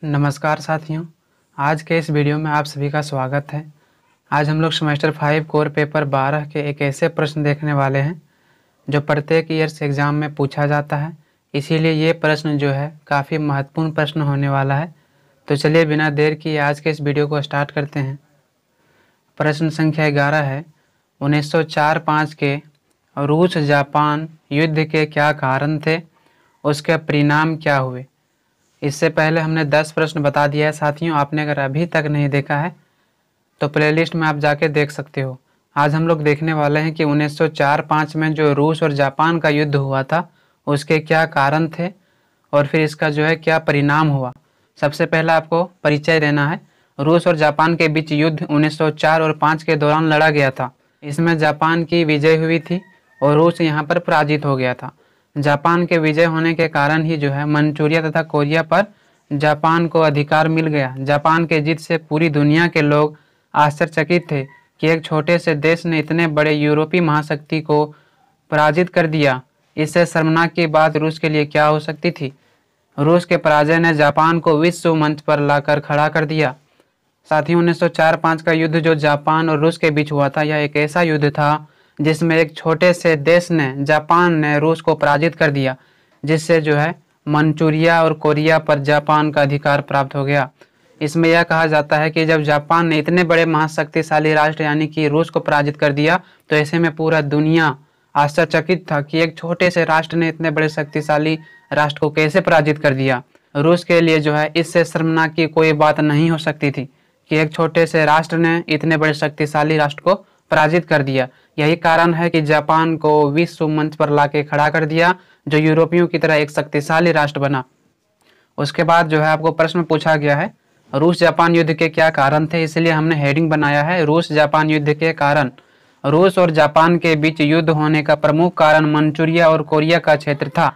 नमस्कार साथियों, आज के इस वीडियो में आप सभी का स्वागत है। आज हम लोग सेमेस्टर 5 कोर पेपर 12 के एक ऐसे प्रश्न देखने वाले हैं जो प्रत्येक ईयर्स एग्ज़ाम में पूछा जाता है। इसीलिए ये प्रश्न जो है काफ़ी महत्वपूर्ण प्रश्न होने वाला है। तो चलिए बिना देर किए आज के इस वीडियो को स्टार्ट करते हैं। प्रश्न संख्या 11 है, 1904-5 के रूस जापान युद्ध के क्या कारण थे, उसके परिणाम क्या हुए। इससे पहले हमने 10 प्रश्न बता दिया है साथियों। आपने अगर अभी तक नहीं देखा है तो प्लेलिस्ट में आप जाके देख सकते हो। आज हम लोग देखने वाले हैं कि 1904-5 में जो रूस और जापान का युद्ध हुआ था उसके क्या कारण थे और फिर इसका जो है क्या परिणाम हुआ। सबसे पहला आपको परिचय देना है। रूस और जापान के बीच युद्ध 1904 और 5 के दौरान लड़ा गया था। इसमें जापान की विजय हुई थी और रूस यहाँ पर पराजित हो गया था। जापान के विजय होने के कारण ही जो है मंचूरिया तथा कोरिया पर जापान को अधिकार मिल गया। जापान के जीत से पूरी दुनिया के लोग आश्चर्यचकित थे कि एक छोटे से देश ने इतने बड़े यूरोपीय महाशक्ति को पराजित कर दिया। इससे शर्मनाक की बात रूस के लिए क्या हो सकती थी। रूस के पराजय ने जापान को विश्व मंच पर लाकर खड़ा कर दिया। साथियों, 1904-5 का युद्ध जो जापान और रूस के बीच हुआ था, यह एक ऐसा युद्ध था जिसमें एक छोटे से देश ने, जापान ने, रूस को पराजित कर दिया, जिससे जो है मंचूरिया और कोरिया पर जापान का अधिकार प्राप्त हो गया। इसमें यह कहा जाता है कि जब जापान ने इतने बड़े महाशक्तिशाली राष्ट्र यानी कि रूस को पराजित कर दिया तो ऐसे में पूरा दुनिया आश्चर्यचकित था कि एक छोटे से राष्ट्र ने इतने बड़े शक्तिशाली राष्ट्र को कैसे पराजित कर दिया। रूस के लिए जो है इससे शर्मनाक की कोई बात नहीं हो सकती थी कि एक छोटे से राष्ट्र ने इतने बड़े शक्तिशाली राष्ट्र को पराजित कर दिया। यही कारण है कि जापान को विश्व मंच पर लाके खड़ा कर दिया, जो यूरोपियों की तरह एक शक्तिशाली राष्ट्र बना। उसके बाद जो है आपको प्रश्न पूछा गया है, रूस जापान युद्ध के क्या कारण थे, इसलिए हमने हेडिंग बनाया है रूस जापान युद्ध के कारण। रूस और जापान के बीच युद्ध होने का प्रमुख कारण मंचूरिया और कोरिया का क्षेत्र था।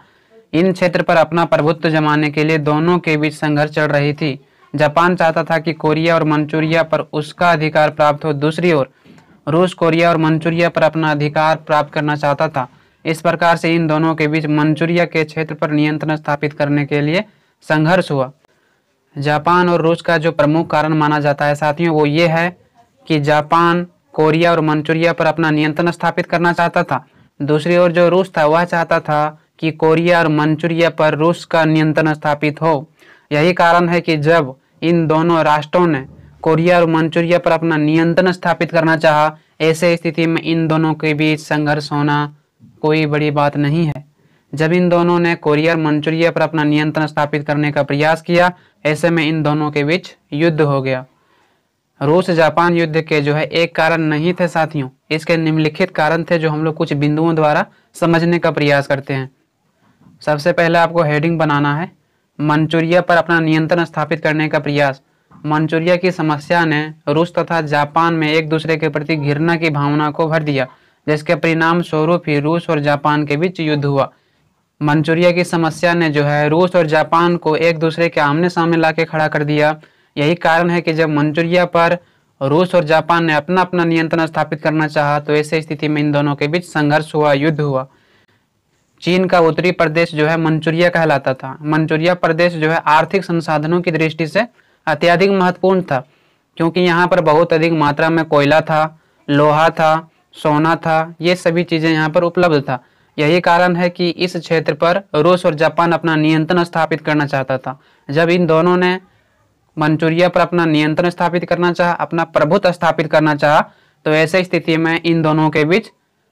इन क्षेत्र पर अपना प्रभुत्व जमाने के लिए दोनों के बीच संघर्ष चल रही थी। जापान चाहता था कि कोरिया और मंचूरिया पर उसका अधिकार प्राप्त हो। दूसरी ओर रूस कोरिया और मंचूरिया पर अपना अधिकार प्राप्त करना चाहता था। इस प्रकार से इन दोनों के बीच मंचूरिया के क्षेत्र पर नियंत्रण स्थापित करने के लिए संघर्ष हुआ। जापान और रूस का जो प्रमुख कारण माना जाता है साथियों, वो ये है कि जापान कोरिया और मंचूरिया पर अपना नियंत्रण स्थापित करना चाहता था। दूसरी ओर जो रूस था वह चाहता था कि कोरिया और मंचूरिया पर रूस का नियंत्रण स्थापित हो। यही कारण है कि जब इन दोनों राष्ट्रों ने कोरिया और मंचूरिया पर अपना नियंत्रण स्थापित करना चाहा, ऐसे स्थिति में इन दोनों के बीच संघर्ष होना कोई बड़ी बात नहीं है। जब इन दोनों ने कोरिया और मंचूरिया पर अपना नियंत्रण स्थापित करने का प्रयास किया, ऐसे में इन दोनों के बीच युद्ध हो गया। रूस जापान युद्ध के जो है एक कारण नहीं थे साथियों, इसके निम्नलिखित कारण थे जो हम लोग कुछ बिंदुओं द्वारा समझने का प्रयास करते हैं। सबसे पहले आपको हेडिंग बनाना है, मंचूरिया पर अपना नियंत्रण स्थापित करने का प्रयास। मंचूरिया की समस्या ने रूस तथा जापान में एक दूसरे के प्रति घृणा की भावना को भर दिया, जिसके परिणाम स्वरूप ही रूस और जापान के बीच युद्ध हुआ। मंचूरिया की समस्या ने जो है रूस और जापान को एक दूसरे के आमने सामने लाके खड़ा कर दिया। यही कारण है कि जब मंचूरिया पर रूस और जापान ने अपना अपना नियंत्रण स्थापित करना चाहा तो ऐसी स्थिति में इन दोनों के बीच संघर्ष हुआ, युद्ध हुआ। चीन का उत्तरी प्रदेश जो है मंचूरिया कहलाता था। मंचूरिया प्रदेश जो है आर्थिक संसाधनों की दृष्टि से अत्यधिक महत्वपूर्ण था, क्योंकि यहाँ पर बहुत अधिक मात्रा में कोयला था, लोहा था, सोना था, ये सभी चीजें यहाँ पर उपलब्ध था। यही कारण है कि इस क्षेत्र पर रूस और जापान अपना नियंत्रण स्थापित करना चाहता था। जब इन दोनों ने मंचूरिया पर अपना नियंत्रण स्थापित करना चाहा, अपना प्रभुत्व स्थापित करना चाहा, तो ऐसे स्थिति में इन दोनों के बीच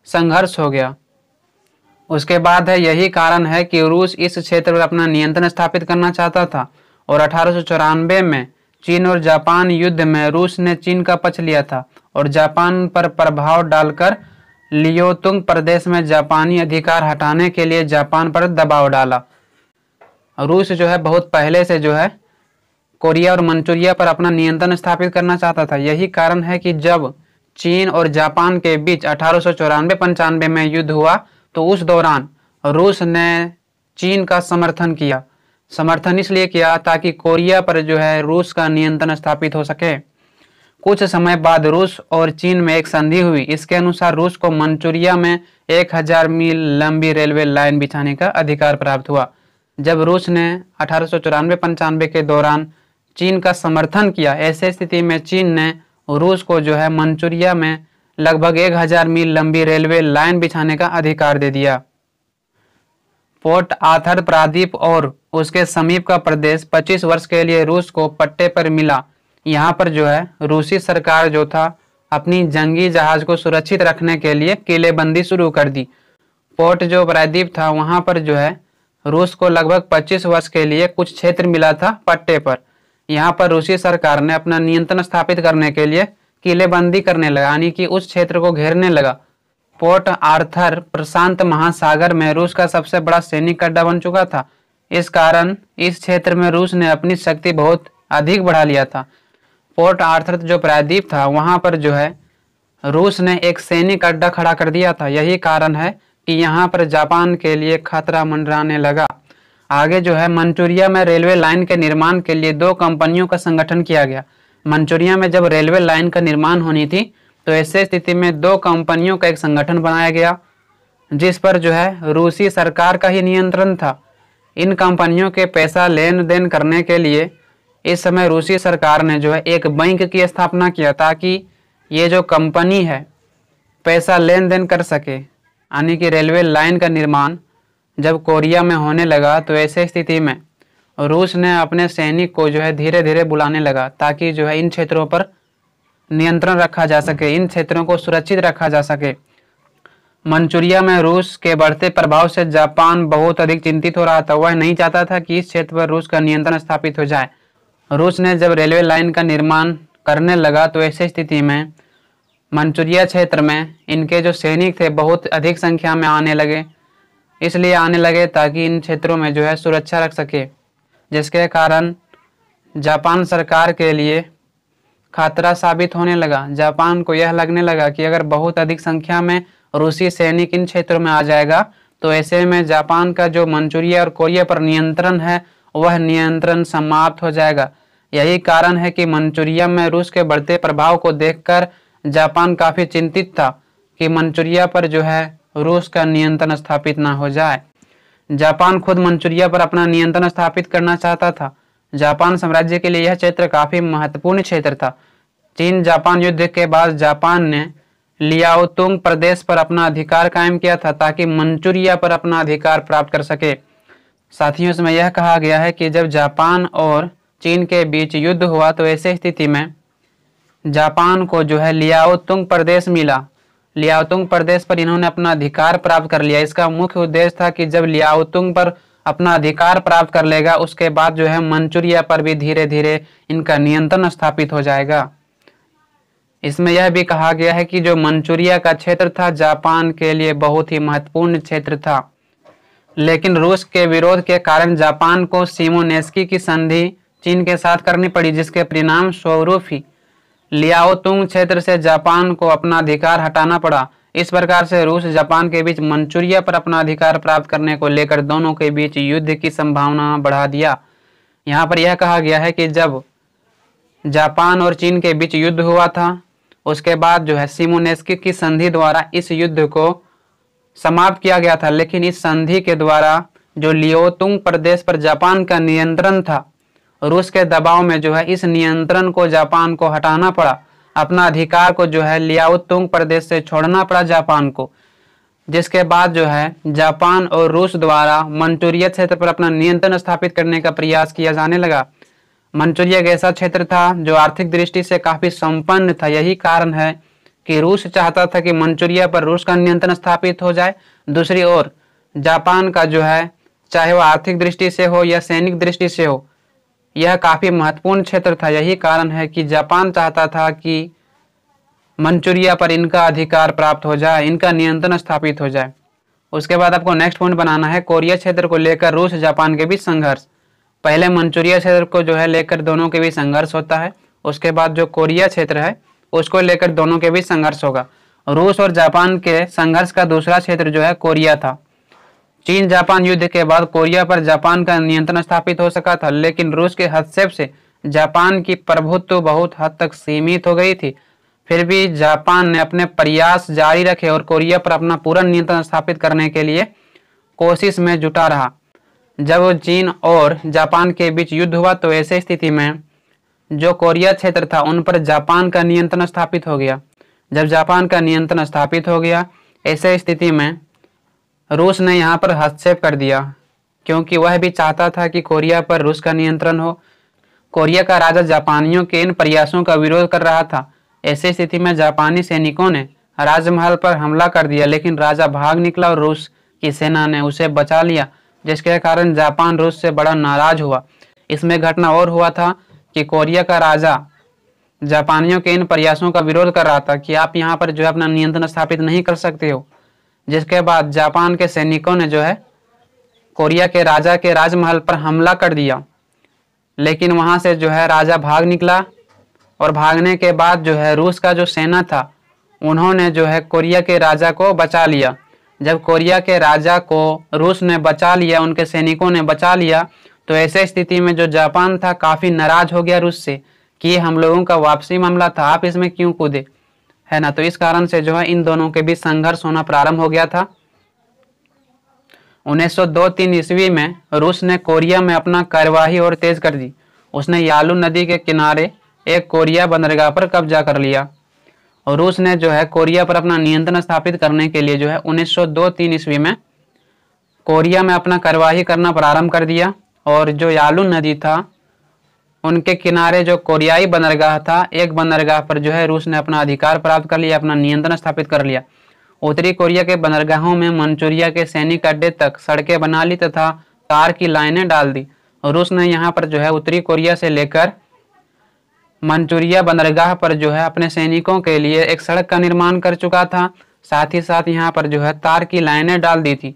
संघर्ष हो गया। उसके बाद है, यही कारण है कि रूस इस क्षेत्र पर अपना नियंत्रण स्थापित करना चाहता था और 1894 में चीन और जापान युद्ध में रूस ने चीन का पक्ष लिया था और जापान पर प्रभाव डालकर लियोतुंग प्रदेश में जापानी अधिकार हटाने के लिए जापान पर दबाव डाला। रूस जो है बहुत पहले से जो है कोरिया और मंचूरिया पर अपना नियंत्रण स्थापित करना चाहता था। यही कारण है कि जब चीन और जापान के बीच 1894-95 में युद्ध हुआ तो उस दौरान रूस ने चीन का समर्थन किया। समर्थन इसलिए किया ताकि कोरिया पर जो है रूस का नियंत्रण स्थापित हो सके। कुछ समय बाद रूस और चीन में एक संधि हुई। इसके अनुसार रूस को मंचूरिया में 1000 मील लंबी रेलवे लाइन बिछाने का अधिकार प्राप्त हुआ। जब रूस ने 1894-95 के दौरान चीन का समर्थन किया। ऐसे स्थिति में चीन ने रूस को जो है मंचूरिया में लगभग 1000 मील लंबी रेलवे लाइन बिछाने का अधिकार दे दिया। पोर्ट आर्थर प्रायद्वीप और उसके समीप का प्रदेश 25 वर्ष के लिए रूस को पट्टे पर मिला। यहाँ पर जो है रूसी सरकार जो था अपनी जंगी जहाज को सुरक्षित रखने के लिए किलेबंदी शुरू कर दी। पोर्ट जो प्रायद्वीप था वहाँ पर जो है रूस को लगभग 25 वर्ष के लिए कुछ क्षेत्र मिला था पट्टे पर। यहाँ पर रूसी सरकार ने अपना नियंत्रण स्थापित करने के लिए किलेबंदी करने लगा, यानी कि उस क्षेत्र को घेरने लगा। पोर्ट आर्थर प्रशांत महासागर में रूस का सबसे बड़ा सैनिक अड्डा बन चुका था। इस कारण इस क्षेत्र में रूस ने अपनी शक्ति बहुत अधिक बढ़ा लिया था। पोर्ट आर्थर जो प्रायद्वीप था वहां पर जो है रूस ने एक सैनिक अड्डा खड़ा कर दिया था। यही कारण है कि यहाँ पर जापान के लिए खतरा मंडराने लगा। आगे जो है मंचूरिया में रेलवे लाइन के निर्माण के लिए 2 कंपनियों का संगठन किया गया। मंचूरिया में जब रेलवे लाइन का निर्माण होनी थी तो ऐसे स्थिति में 2 कंपनियों का एक संगठन बनाया गया जिस पर जो है रूसी सरकार का ही नियंत्रण था। इन कंपनियों के पैसा लेन देन करने के लिए इस समय रूसी सरकार ने जो है एक बैंक की स्थापना किया ताकि ये जो कंपनी है पैसा लेन देन कर सके। यानी कि रेलवे लाइन का निर्माण जब कोरिया में होने लगा तो ऐसे स्थिति में रूस ने अपने सैनिक को जो है धीरे धीरे बुलाने लगा ताकि जो है इन क्षेत्रों पर नियंत्रण रखा जा सके, इन क्षेत्रों को सुरक्षित रखा जा सके। मंचूरिया में रूस के बढ़ते प्रभाव से जापान बहुत अधिक चिंतित हो रहा था। वह नहीं चाहता था कि इस क्षेत्र पर रूस का नियंत्रण स्थापित हो जाए। रूस ने जब रेलवे लाइन का निर्माण करने लगा तो ऐसी स्थिति में मंचूरिया क्षेत्र में इनके जो सैनिक थे बहुत अधिक संख्या में आने लगे। इसलिए आने लगे ताकि इन क्षेत्रों में जो है सुरक्षा रख सके, जिसके कारण जापान सरकार के लिए खतरा साबित होने लगा। जापान को यह लगने लगा कि अगर बहुत अधिक संख्या में रूसी सैनिक इन क्षेत्रों में आ जाएगा तो ऐसे में जापान का जो मंचूरिया और कोरिया पर नियंत्रण है वह नियंत्रण समाप्त हो जाएगा। यही कारण है कि मंचूरिया में रूस के बढ़ते प्रभाव को देखकर जापान काफी चिंतित था कि मंचूरिया पर जो है रूस का नियंत्रण स्थापित ना हो जाए। जापान खुद मंचूरिया पर अपना नियंत्रण स्थापित करना चाहता था। जापान साम्राज्य के लिए यह क्षेत्र काफी महत्वपूर्ण क्षेत्र था। चीन जापान युद्ध के बाद जापान ने लियाओतुंग प्रदेश पर अपना अधिकार कायम किया था ताकि मंचूरिया पर अपना अधिकार प्राप्त कर सके। साथियों, इसमें यह कहा गया है कि जब जापान और चीन के बीच युद्ध हुआ तो ऐसे स्थिति में जापान को जो है लियाओतुंग प्रदेश मिला। लियाओतुंग प्रदेश पर इन्होंने अपना अधिकार प्राप्त कर लिया। इसका मुख्य उद्देश्य था कि जब लियाओतुंग पर अपना अधिकार प्राप्त कर लेगा उसके बाद जो है मंचूरिया पर भी धीरे धीरे इनका नियंत्रण स्थापित हो जाएगा। इसमें यह भी कहा गया है कि जो मंचूरिया का क्षेत्र था जापान के लिए बहुत ही महत्वपूर्ण क्षेत्र था, लेकिन रूस के विरोध के कारण जापान को शिमोनेस्की की संधि चीन के साथ करनी पड़ी, जिसके परिणाम स्वरूप ही लियाओतुंग क्षेत्र से जापान को अपना अधिकार हटाना पड़ा। इस प्रकार से रूस जापान के बीच मंचूरिया पर अपना अधिकार प्राप्त करने को लेकर दोनों के बीच युद्ध की संभावना बढ़ा दिया। यहाँ पर यह कहा गया है कि जब जापान और चीन के बीच युद्ध हुआ था उसके बाद जो है शिमोनेस्की की संधि द्वारा इस युद्ध को समाप्त किया गया था, लेकिन इस संधि के द्वारा जो लियाओतुंग प्रदेश पर जापान का नियंत्रण था रूस के दबाव में जो है इस नियंत्रण को जापान को हटाना पड़ा। अपना अधिकार को जो है लियाओतुंग प्रदेश से छोड़ना पड़ा जापान को, जिसके बाद जो है जापान और रूस द्वारा मंचूरिया क्षेत्र पर अपना नियंत्रण स्थापित करने का प्रयास किया जाने लगा। मंचूरिया एक ऐसा क्षेत्र था जो आर्थिक दृष्टि से काफी संपन्न था। यही कारण है कि रूस चाहता था कि मंचूरिया पर रूस का नियंत्रण स्थापित हो जाए। दूसरी ओर जापान का जो है चाहे वह आर्थिक दृष्टि से हो या सैनिक दृष्टि से हो यह काफी महत्वपूर्ण क्षेत्र था। यही कारण है कि जापान चाहता था कि मंचूरिया पर इनका अधिकार प्राप्त हो जाए, इनका नियंत्रण स्थापित हो जाए। उसके बाद आपको नेक्स्ट पॉइंट बनाना है कोरिया क्षेत्र को लेकर रूस जापान के बीच संघर्ष। पहले मंचूरिया क्षेत्र को जो है लेकर दोनों के बीच संघर्ष होता है, उसके बाद जो कोरिया क्षेत्र है उसको लेकर दोनों के बीच संघर्ष होगा। रूस और जापान के संघर्ष का दूसरा क्षेत्र जो है कोरिया था। चीन जापान युद्ध के बाद कोरिया पर जापान का नियंत्रण स्थापित हो सका था, लेकिन रूस के हस्तक्षेप से जापान की प्रभुत्व बहुत हद तक सीमित हो गई थी। फिर भी जापान ने अपने प्रयास जारी रखे और कोरिया पर अपना पूरा नियंत्रण स्थापित करने के लिए कोशिश में जुटा रहा। जब चीन और जापान के बीच युद्ध हुआ तो ऐसे स्थिति में जो कोरिया क्षेत्र था उन पर जापान का नियंत्रण स्थापित हो गया। जब जापान का नियंत्रण स्थापित हो गया, ऐसे स्थिति में रूस ने यहाँ पर हस्तक्षेप कर दिया, क्योंकि वह भी चाहता था कि कोरिया पर रूस का नियंत्रण हो। कोरिया का राजा जापानियों के इन प्रयासों का विरोध कर रहा था। ऐसी स्थिति में जापानी सैनिकों ने राजमहल पर हमला कर दिया, लेकिन राजा भाग निकला और रूस की सेना ने उसे बचा लिया, जिसके कारण जापान रूस से बड़ा नाराज हुआ। इसमें घटना और हुआ था कि कोरिया का राजा जापानियों के इन प्रयासों का विरोध कर रहा था कि आप यहाँ पर जो है अपना नियंत्रण स्थापित नहीं कर सकते हो, जिसके बाद जापान के सैनिकों ने जो है कोरिया के राजा के राजमहल पर हमला कर दिया। लेकिन वहां से जो है राजा भाग निकला और भागने के बाद जो है रूस का जो सेना था उन्होंने जो है कोरिया के राजा को बचा लिया। जब कोरिया के राजा को रूस ने बचा लिया, उनके सैनिकों ने बचा लिया, तो ऐसे स्थिति में जो जापान था काफी नाराज हो गया रूस से कि ये हम लोगों का वापसी मामला था, आप इसमें क्यों कूदे, है ना। तो इस कारण से जो है इन दोनों के बीच संघर्ष होना प्रारंभ हो गया था। 1902-3 ईस्वी में रूस ने कोरिया में अपना कार्यवाही और तेज कर दी। उसने यालू नदी के किनारे एक कोरिया बंदरगाह पर कब्जा कर लिया और रूस ने जो है कोरिया पर अपना नियंत्रण स्थापित करने के लिए जो है 1902-3 ईस्वी में कोरिया में अपना कार्यवाही करना प्रारंभ कर दिया। और जो यालू नदी था उनके किनारे जो कोरियाई बंदरगाह था, एक बंदरगाह पर जो है रूस ने अपना अधिकार प्राप्त कर लिया, अपना नियंत्रण स्थापित कर लिया। उत्तरी कोरिया के बंदरगाहों में मंचूरिया के सैनिक अड्डे तक सड़कें बना ली तथा तार की लाइनें डाल दी। रूस ने यहाँ पर जो है उत्तरी कोरिया से लेकर मंचूरिया बंदरगाह पर जो है अपने सैनिकों के लिए एक सड़क का निर्माण कर चुका था। साथ ही साथ यहाँ पर जो है तार की लाइनें डाल दी थी।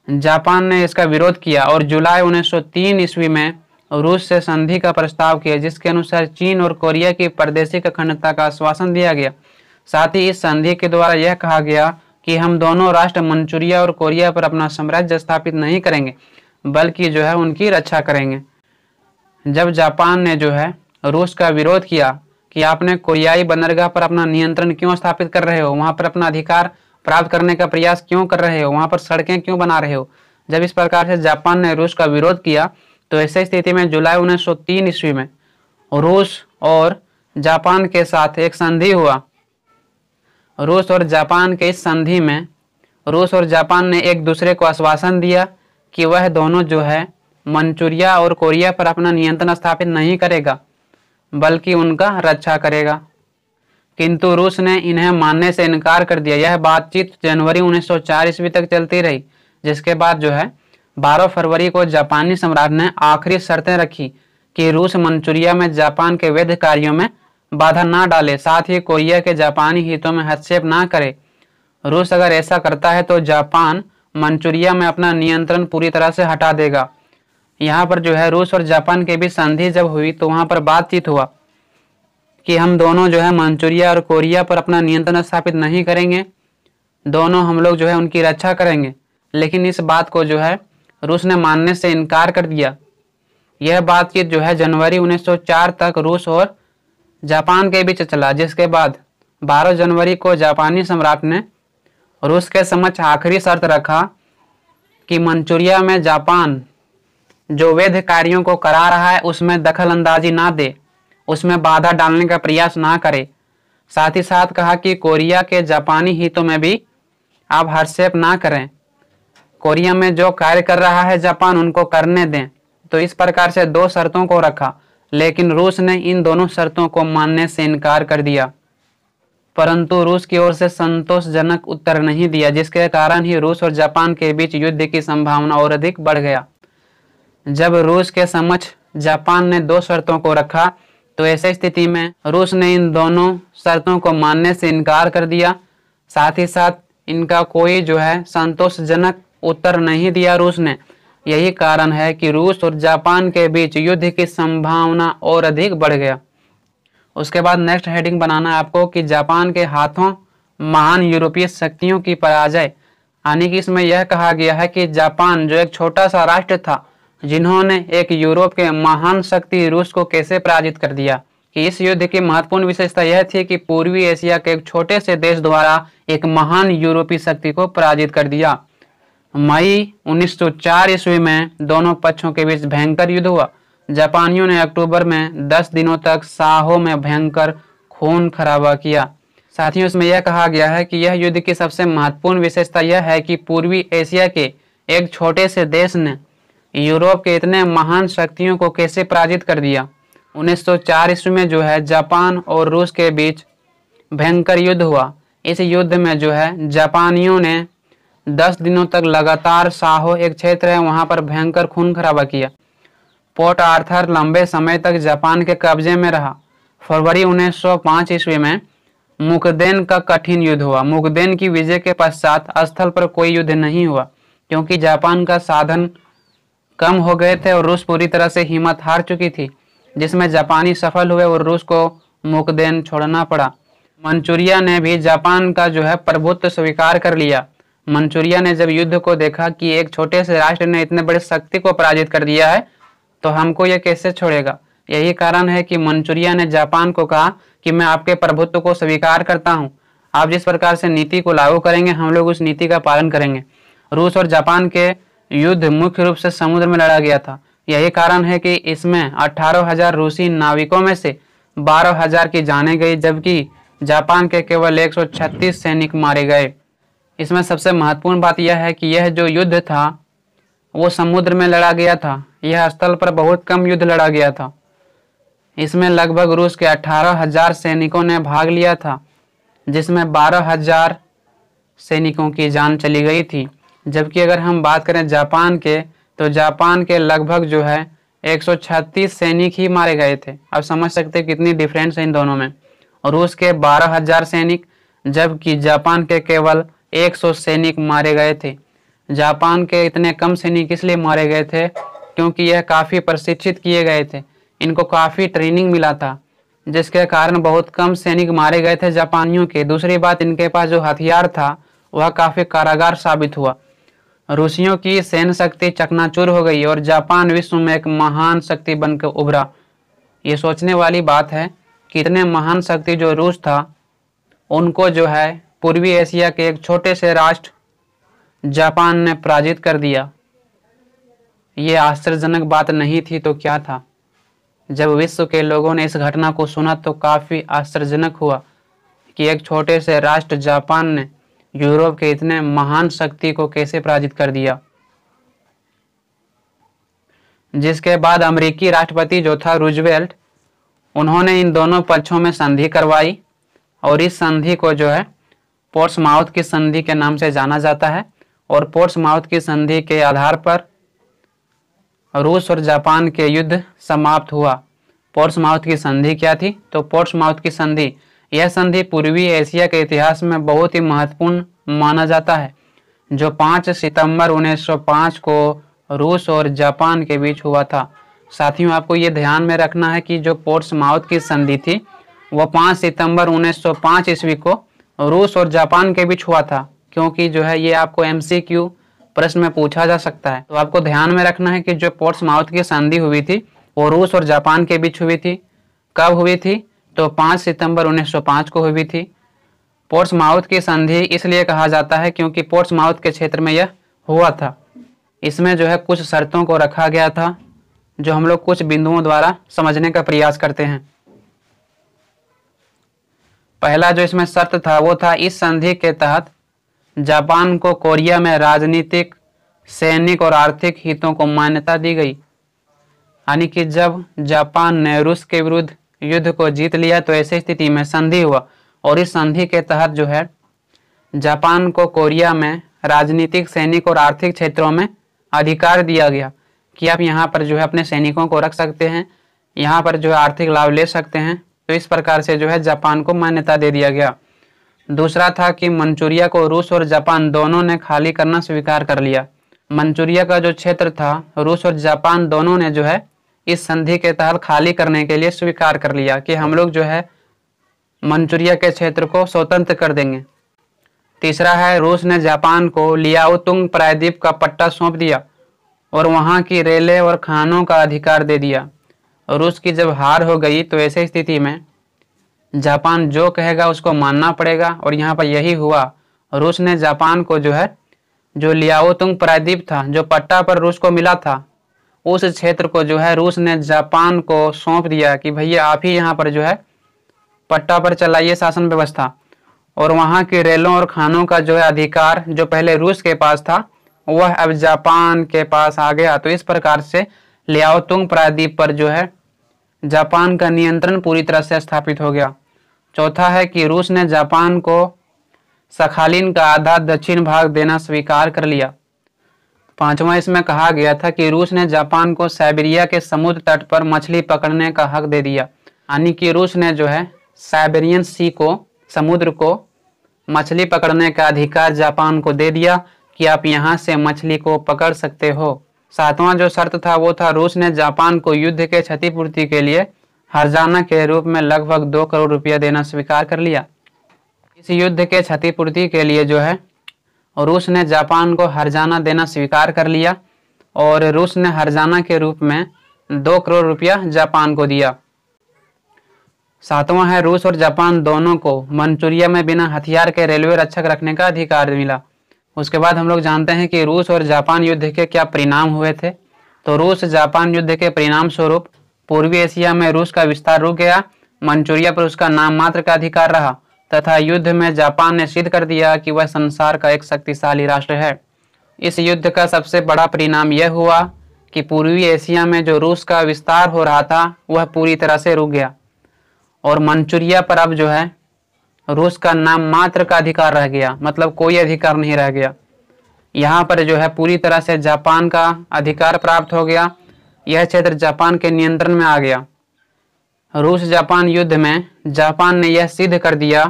जापान ने इसका विरोध किया और जुलाई 1903 ईस्वी में रूस से संधि का प्रस्ताव किया, जिसके अनुसार चीन और कोरिया की प्रादेशिक अखंडता का आश्वासन दिया गया। साथ ही इस संधि के द्वारा यह कहा गया कि हम दोनों राष्ट्र मंचूरिया और कोरिया पर अपना साम्राज्य स्थापित नहीं करेंगे, बल्कि जो है उनकी रक्षा करेंगे। जब जापान ने जो है रूस का विरोध किया कि आपने कोरियाई बंदरगाह पर अपना नियंत्रण क्यों स्थापित कर रहे हो, वहां पर अपना अधिकार प्राप्त करने का प्रयास क्यों कर रहे हो, वहां पर सड़कें क्यों बना रहे हो, जब इस प्रकार से जापान ने रूस का विरोध किया, तो ऐसी स्थिति में जुलाई 1903 ईस्वी में रूस और जापान के साथ एक संधि हुआ। रूस और जापान के इस संधि में रूस और जापान ने एक दूसरे को आश्वासन दिया कि वह दोनों जो है मंचूरिया और कोरिया पर अपना नियंत्रण स्थापित नहीं करेगा, बल्कि उनका रक्षा करेगा। किंतु रूस ने इन्हें मानने से इनकार कर दिया। यह बातचीत जनवरी 1904 ईस्वी तक चलती रही, जिसके बाद जो है 12 फरवरी को जापानी सम्राट ने आखिरी शर्तें रखी कि रूस मंचूरिया में जापान के वैध कार्यों में बाधा ना डाले, साथ ही कोरिया के जापानी हितों में हस्तक्षेप ना करे। रूस अगर ऐसा करता है तो जापान मंचूरिया में अपना नियंत्रण पूरी तरह से हटा देगा। यहाँ पर जो है रूस और जापान के बीच संधि जब हुई तो वहाँ पर बातचीत हुआ कि हम दोनों जो है मंचूरिया और कोरिया पर अपना नियंत्रण स्थापित नहीं करेंगे, दोनों हम लोग जो है उनकी रक्षा करेंगे। लेकिन इस बात को जो है रूस ने मानने से इनकार कर दिया। यह बातचीत जो है जनवरी 1904 तक रूस और जापान के बीच चला, जिसके बाद 12 जनवरी को जापानी सम्राट ने रूस के समक्ष आखिरी शर्त रखा कि मंचूरिया में जापान जो वैध कार्यों को करा रहा है उसमें दखल अंदाजी ना दे, उसमें बाधा डालने का प्रयास ना करे। साथ ही साथ कहा कि कोरिया के जापानी हितों में भी आप हस्तक्षेप ना करें, कोरिया में जो कार्य कर रहा है जापान उनको करने दें। तो इस प्रकार से 2 शर्तों को रखा, लेकिन रूस ने इन दोनों शर्तों को मानने से इनकार कर दिया। परंतु रूस की ओर से संतोषजनक उत्तर नहीं दिया, जिसके कारण ही रूस और जापान के बीच युद्ध की संभावना और अधिक बढ़ गया। जब रूस के समक्ष जापान ने 2 शर्तों को रखा तो ऐसी स्थिति में रूस ने इन दोनों शर्तों को मानने से इनकार कर दिया। साथ ही साथ इनका कोई जो है संतोषजनक उत्तर नहीं दिया रूस ने। यही कारण है कि रूस और जापान के बीच युद्ध की संभावना और अधिक बढ़ गया। उसके बाद नेक्स्ट हेडिंग बनाना है आपको कि जापान के हाथों महान यूरोपीय शक्तियों की पराजय। यानी कि इसमें यह कहा गया है कि जापान जो एक छोटा सा राष्ट्र था, जिन्होंने एक यूरोप के महान शक्ति रूस को कैसे पराजित कर दिया। कि इस युद्ध की महत्वपूर्ण विशेषता यह थी कि पूर्वी एशिया के एक छोटे से देश द्वारा एक महान यूरोपीय शक्ति को पराजित कर दिया। मई 1904 ईस्वी में दोनों पक्षों के बीच भयंकर युद्ध हुआ, जापानियों ने अक्टूबर में 10 दिनों तक साहो में भयंकर खून खराबा किया। साथियों, इसमें यह कहा गया है कि यह युद्ध की सबसे महत्वपूर्ण विशेषता यह है कि पूर्वी एशिया के एक छोटे से देश ने यूरोप के इतने महान शक्तियों को कैसे पराजित कर दिया। 1904 ईस्वी में जो है जापान और रूस के बीच भयंकर युद्ध हुआ। इस युद्ध में जो है जापानियों ने 10 दिनों तक लगातार साहो एक क्षेत्र है वहां पर भयंकर खून खराबा किया। पोर्ट आर्थर लंबे समय तक जापान के कब्जे में रहा। फरवरी 1905 ईस्वी में मुकदेन का कठिन युद्ध हुआ। मुकदेन की विजय के पश्चात स्थल पर कोई युद्ध नहीं हुआ क्योंकि जापान का साधन कम हो गए थे और रूस पूरी तरह से हिम्मत हार चुकी थी, जिसमें जापानी सफल हुए और रूस को मुकदेन छोड़ना पड़ा। मंचूरिया ने भी जापान का जो है प्रभुत्व स्वीकार कर लिया। मंचूरिया ने जब युद्ध को देखा कि एक छोटे से राष्ट्र ने इतने बड़े शक्ति को पराजित कर दिया है तो हमको यह कैसे छोड़ेगा। यही कारण है कि मंचूरिया ने जापान को कहा कि मैं आपके प्रभुत्व को स्वीकार करता हूं, आप जिस प्रकार से नीति को लागू करेंगे हम लोग उस नीति का पालन करेंगे। रूस और जापान के युद्ध मुख्य रूप से समुद्र में लड़ा गया था। यही कारण है कि इसमें 18,000 रूसी नाविकों में से 12,000 की जाने गई, जबकि जापान के केवल 136 सैनिक मारे गए। इसमें सबसे महत्वपूर्ण बात यह है कि यह जो युद्ध था वो समुद्र में लड़ा गया था। यह स्थल पर बहुत कम युद्ध लड़ा गया था। इसमें लगभग रूस के 18,000 सैनिकों ने भाग लिया था, जिसमें 12,000 सैनिकों की जान चली गई थी। जबकि अगर हम बात करें जापान के तो जापान के लगभग जो है 136 सैनिक ही मारे गए थे। अब समझ सकते हैं कितनी डिफरेंस है इन दोनों में। रूस के 12,000 सैनिक जबकि जापान के केवल 100 सैनिक मारे गए थे। जापान के इतने कम सैनिक इसलिए मारे गए थे क्योंकि यह काफ़ी प्रशिक्षित किए गए थे, इनको काफ़ी ट्रेनिंग मिला था, जिसके कारण बहुत कम सैनिक मारे गए थे जापानियों के। दूसरी बात, इनके पास जो हथियार था वह काफ़ी कारागार साबित हुआ। रूसियों की सैन्य शक्ति चकनाचूर हो गई और जापान विश्व में एक महान शक्ति बनकर उभरा। ये सोचने वाली बात है कि इतने महान शक्ति जो रूस था उनको जो है पूर्वी एशिया के एक छोटे से राष्ट्र जापान ने पराजित कर दिया। ये आश्चर्यजनक बात नहीं थी तो क्या था। जब विश्व के लोगों ने इस घटना को सुना तो काफ़ी आश्चर्यजनक हुआ कि एक छोटे से राष्ट्र जापान ने यूरोप के इतने महान शक्ति को कैसे पराजित कर दिया। जिसके बाद अमेरिकी राष्ट्रपति जो था रूजवेल्ट, उन्होंने इन दोनों पक्षों में संधि करवाई और इस संधि को जो है पोर्ट्समाउथ की संधि के नाम से जाना जाता है। और पोर्ट्समाउथ की संधि के आधार पर रूस और जापान के युद्ध समाप्त हुआ। पोर्ट्समाउथ की संधि क्या थी? तो पोर्ट्समाउथ की संधि, यह संधि पूर्वी एशिया के इतिहास में बहुत ही महत्वपूर्ण माना जाता है, जो 5 सितंबर 1905 को रूस और जापान के बीच हुआ था। साथियों, आपको ये ध्यान में रखना है कि जो पोर्ट्समाउथ की संधि थी वह 5 सितंबर 1905 ईस्वी को रूस और जापान के बीच हुआ था, क्योंकि जो है ये आपको MCQ प्रश्न में पूछा जा सकता है। तो आपको ध्यान में रखना है कि जो पोर्ट्समाउथ की संधि हुई थी वो रूस और जापान के बीच हुई थी। कब हुई थी? तो 5 सितंबर 1905 को हुई थी। पोर्ट्समाउथ की संधि इसलिए कहा जाता है क्योंकि पोर्ट्समाउथ के क्षेत्र में यह हुआ था। इसमें जो है कुछ शर्तों को रखा गया था जो हम लोग कुछ बिंदुओं द्वारा समझने का प्रयास करते हैं। पहला जो इसमें शर्त था वो था, इस संधि के तहत जापान को कोरिया में राजनीतिक, सैनिक और आर्थिक हितों को मान्यता दी गई। यानी कि जब जापान ने रूस के विरुद्ध युद्ध को जीत लिया तो ऐसी स्थिति में संधि हुआ और इस संधि के तहत जो है जापान को कोरिया में राजनीतिक, सैनिक और आर्थिक क्षेत्रों में अधिकार दिया गया कि आप यहाँ पर जो है अपने सैनिकों को रख सकते हैं, यहाँ पर जो है आर्थिक लाभ ले सकते हैं। तो इस प्रकार से जो है जापान को मान्यता दे दिया गया। दूसरा था कि मंचूरिया को रूस और जापान दोनों ने खाली करना स्वीकार कर लिया। मंचूरिया का जो क्षेत्र था रूस और जापान दोनों ने जो है इस संधि के तहत खाली करने के लिए स्वीकार कर लिया कि हम लोग जो है मंचूरिया के क्षेत्र को स्वतंत्र कर देंगे। तीसरा है, रूस ने जापान को लियाओतुंग प्रायद्वीप का पट्टा सौंप दिया और वहाँ की रेलें और खानों का अधिकार दे दिया। रूस की जब हार हो गई तो ऐसी स्थिति में जापान जो कहेगा उसको मानना पड़ेगा और यहाँ पर यही हुआ। रूस ने जापान को जो है जो लियाओतुंग प्रायद्वीप था, जो पट्टा पर रूस को मिला था, उस क्षेत्र को जो है रूस ने जापान को सौंप दिया कि भैया आप ही यहाँ पर जो है पट्टा पर चलाइए शासन व्यवस्था, और वहाँ की रेलों और खानों का जो है अधिकार जो पहले रूस के पास था वह अब जापान के पास आ गया। तो इस प्रकार से लियाओतुंग प्रायद्वीप पर जो है जापान का नियंत्रण पूरी तरह से स्थापित हो गया। चौथा है कि रूस ने जापान को सखालिन का आधा दक्षिण भाग देना स्वीकार कर लिया। पांचवा इसमें कहा गया था कि रूस ने जापान को साइबेरिया के समुद्र तट पर मछली पकड़ने का हक दे दिया, यानी कि रूस ने जो है साइबेरियन सी को, समुद्र को मछली पकड़ने का अधिकार जापान को दे दिया कि आप यहाँ से मछली को पकड़ सकते हो। सातवां जो शर्त था वो था रूस ने जापान को युद्ध के क्षतिपूर्ति के लिए हर्जाना के रूप में लगभग 2 करोड़ रुपया देना स्वीकार कर लिया। इस युद्ध के क्षतिपूर्ति के लिए जो है रूस ने जापान को हर्जाना देना स्वीकार कर लिया और रूस ने हर्जाना के रूप में 2 करोड़ रुपया जापान को दिया। सातवां है रूस और जापान दोनों को मंचूरिया में बिना हथियार के रेलवे रक्षक रखने का अधिकार मिला। उसके बाद हम लोग जानते हैं कि रूस और जापान युद्ध के क्या परिणाम हुए थे। तो रूस जापान युद्ध के परिणाम स्वरूप पूर्वी एशिया में रूस का विस्तार रुक गया, मंचूरिया पर उसका नाम मात्र का अधिकार रहा तथा युद्ध में जापान ने सिद्ध कर दिया कि वह संसार का एक शक्तिशाली राष्ट्र है। इस युद्ध का सबसे बड़ा परिणाम यह हुआ कि पूर्वी एशिया में जो रूस का विस्तार हो रहा था वह पूरी तरह से रुक गया और मंचूरिया पर अब जो है रूस का नाम मात्र का अधिकार रह गया, मतलब कोई अधिकार नहीं रह गया। यहाँ पर जो है पूरी तरह से जापान का अधिकार प्राप्त हो गया, यह क्षेत्र जापान के नियंत्रण में आ गया। रूस जापान युद्ध में जापान ने यह सिद्ध कर दिया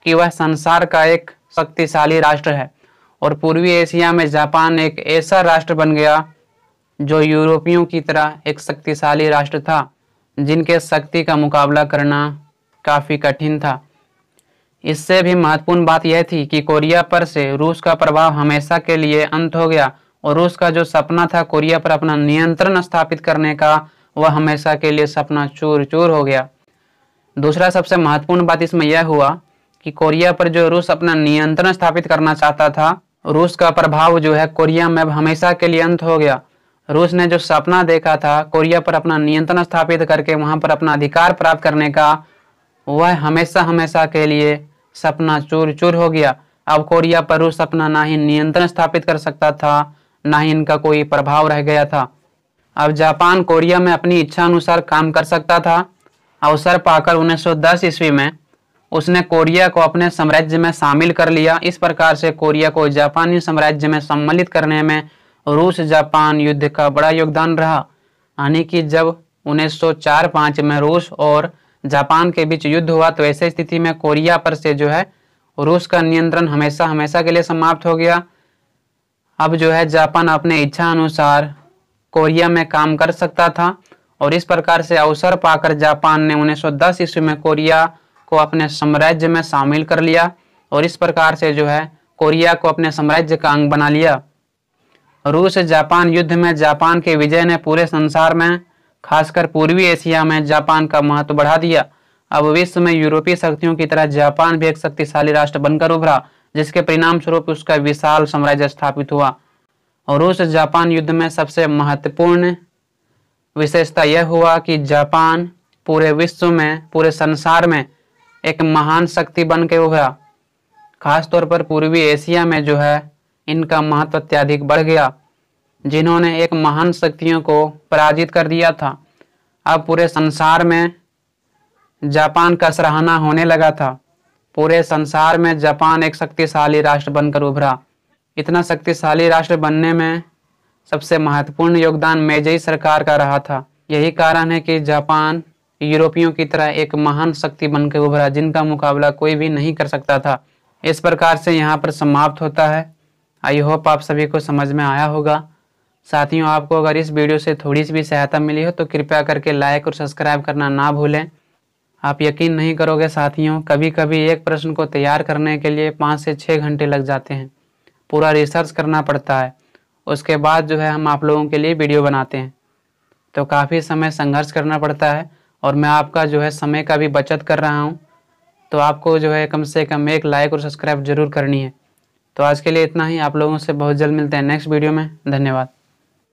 कि वह संसार का एक शक्तिशाली राष्ट्र है और पूर्वी एशिया में जापान एक ऐसा राष्ट्र बन गया जो यूरोपियों की तरह एक शक्तिशाली राष्ट्र था, जिनके शक्ति का मुकाबला करना काफ़ी कठिन था। इससे भी महत्वपूर्ण बात यह थी कि कोरिया पर से रूस का प्रभाव हमेशा के लिए अंत हो गया और रूस का जो सपना था कोरिया पर अपना नियंत्रण स्थापित करने का, वह हमेशा के लिए सपना चूर चूर हो गया। दूसरा सबसे महत्वपूर्ण बात इसमें यह हुआ कि कोरिया पर जो रूस अपना नियंत्रण स्थापित करना चाहता था, रूस का प्रभाव जो है कोरिया में अब हमेशा के लिए अंत हो गया। रूस ने जो सपना देखा था कोरिया पर अपना नियंत्रण स्थापित करके वहां पर अपना अधिकार प्राप्त करने का, वह हमेशा हमेशा के लिए सपना चूर चूर हो गया। अब कोरिया पर रूस अपना ना ही नियंत्रण स्थापित कर सकता था, ना ही इनका कोई प्रभाव रह गया था। अब जापान कोरिया में अपनी इच्छा अनुसार काम कर सकता था। अवसर पाकर 1910 ईस्वी में उसने कोरिया को अपने साम्राज्य में शामिल कर लिया। इस प्रकार से कोरिया को जापानी साम्राज्य में सम्मिलित करने में रूस जापान युद्ध का बड़ा योगदान रहा, यानी कि जब 1904-05 में रूस और जापान के बीच युद्ध हुआ तो ऐसी स्थिति में कोरिया पर से जो है रूस का नियंत्रण हमेशा हमेशा के लिए समाप्त हो गया। अब जो है जापान अपने इच्छा अनुसार कोरिया में काम कर सकता था और इस प्रकार से अवसर पाकर जापान ने 1910 ईस्वी में कोरिया को अपने साम्राज्य में शामिल कर लिया और इस प्रकार से जो है कोरिया को अपने साम्राज्य का अंग बना लिया। रूस जापान युद्ध में जापान के विजय ने पूरे संसार में, खासकर पूर्वी एशिया में जापान का महत्व बढ़ा दिया। अब विश्व में यूरोपीय शक्तियों की तरह जापान भी एक शक्तिशाली राष्ट्र बनकर उभरा, जिसके परिणाम स्वरूप उसका विशाल साम्राज्य स्थापित हुआ। और रूस जापान युद्ध में सबसे महत्वपूर्ण विशेषता यह हुआ कि जापान पूरे विश्व में, पूरे संसार में एक महान शक्ति बन के उभरा। खासतौर पर पूर्वी एशिया में जो है इनका महत्व अत्यधिक बढ़ गया, जिन्होंने एक महान शक्तियों को पराजित कर दिया था। अब पूरे संसार में जापान का सराहना होने लगा था। पूरे संसार में जापान एक शक्तिशाली राष्ट्र बनकर उभरा। इतना शक्तिशाली राष्ट्र बनने में सबसे महत्वपूर्ण योगदान मेजई सरकार का रहा था। यही कारण है कि जापान यूरोपियों की तरह एक महान शक्ति बनकर उभरा, जिनका मुकाबला कोई भी नहीं कर सकता था। इस प्रकार से यहाँ पर समाप्त होता है। आई होप आप सभी को समझ में आया होगा। साथियों, आपको अगर इस वीडियो से थोड़ी सी भी सहायता मिली हो तो कृपया करके लाइक और सब्सक्राइब करना ना भूलें। आप यकीन नहीं करोगे साथियों, कभी कभी एक प्रश्न को तैयार करने के लिए 5 से 6 घंटे लग जाते हैं। पूरा रिसर्च करना पड़ता है, उसके बाद जो है हम आप लोगों के लिए वीडियो बनाते हैं, तो काफ़ी समय संघर्ष करना पड़ता है और मैं आपका जो है समय का भी बचत कर रहा हूँ। तो आपको जो है कम से कम एक लाइक और सब्सक्राइब जरूर करनी है। तो आज के लिए इतना ही। आप लोगों से बहुत जल्द मिलते हैं नेक्स्ट वीडियो में। धन्यवाद।